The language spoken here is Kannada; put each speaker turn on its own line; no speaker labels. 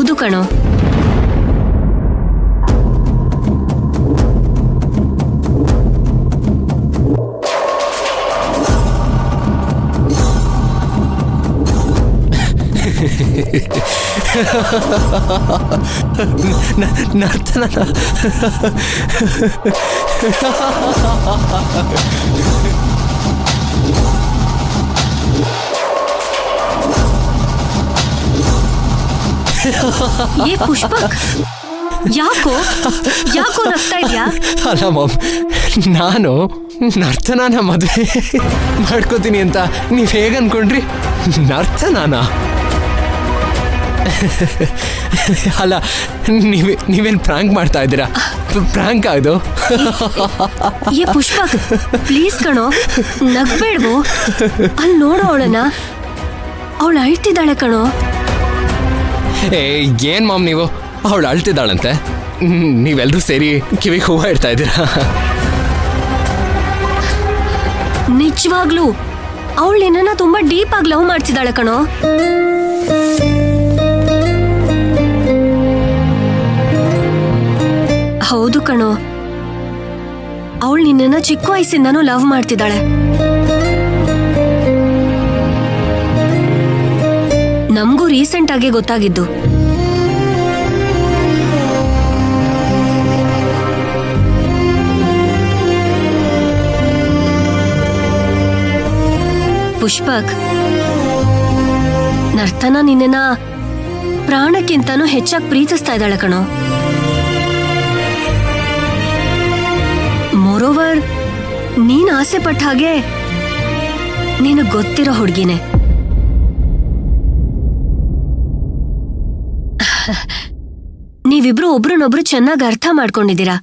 ಹೌದು ಕಣೋ.
ನರ್ತನ
ಏ ಪುಷ್ಪಕ್, ಯಾಕೋ ಯಾಕೋ ನಗ್ತಾ ಇದ್ಯಾ?
ಅಲ್ಲ ಮಾಮ್, ನಾನು ನರ್ತನಾನ ಮದುವೆ ಮಾಡ್ಕೋತೀನಿ ಅಂತ ನೀವ್ ಹೇಗೆ ಅನ್ಕೊಂಡ್ರಿ? ನರ್ತನಾನ ಅಲ್ಲ, ನೀವೇನ್ ಪ್ರಾಂಕ್ ಮಾಡ್ತಾ ಇದ್ದೀರಾ? ಪ್ರಾಂಕ್ ಅದು.
ಏ ಪುಷ್ಪಕ್, ಪ್ಲೀಸ್ ಕಣೋ, ನಗ್ಬೇಡ್ವೋ. ಅಲ್ಲಿ ನೋಡೋ ಅವಳನ್ನ, ಅವಳು ಅಳ್ತಿದ್ದಾಳೆ ಕಣೋ.
ಏನ್ ಮಾಮ್ ನೀವು, ಅವಳು ಅಳ್ತಿದ್ದಾಳಂತೆ, ನೀವೆಲ್ಲರೂ ಸೇರಿ ಕಿವಿಗೆ ಹೂವು ಇಡ್ತಾ ಇದ್ದೀರಾ?
ನಿಜವಾಗ್ಲೂ ಅವಳು ನಿನ್ನ ತುಂಬಾ ಡೀಪ್ ಆಗಿ ಲವ್ ಮಾಡ್ತಿದ್ದಾಳೆ ಕಣೋ. ಹೌದು ಕಣೋ, ಅವಳು ನಿನ್ನ ಚಿಕ್ಕ ವಯಸ್ಸಿಂದಾನು ಲವ್ ಮಾಡ್ತಿದ್ದಾಳೆ. ನಮಗೂ ರೀಸೆಂಟ್ ಆಗಿ ಗೊತ್ತಾಗಿದ್ದು. ಪುಷ್ಪಕ್, ನರ್ತನ ನಿನ್ನ ಪ್ರಾಣಕ್ಕಿಂತನೂ ಹೆಚ್ಚಾಗಿ ಪ್ರೀತಿಸ್ತಾ ಇದ್ದಾಳೆ ಕಣೋ. ಮೋರೋವರ್, ನೀನ್ ಆಸೆ ಪಟ್ಟ ಹಾಗೆ ನಿನಗ್ ಗೊತ್ತಿರೋ ಹುಡುಗಿನೇ. ನೀವಿಬ್ರು ಒಬ್ರನ್ನೊಬ್ರು ಚೆನ್ನಾಗಿ ಅರ್ಥ ಮಾಡ್ಕೊಂಡಿದ್ದೀರಾ.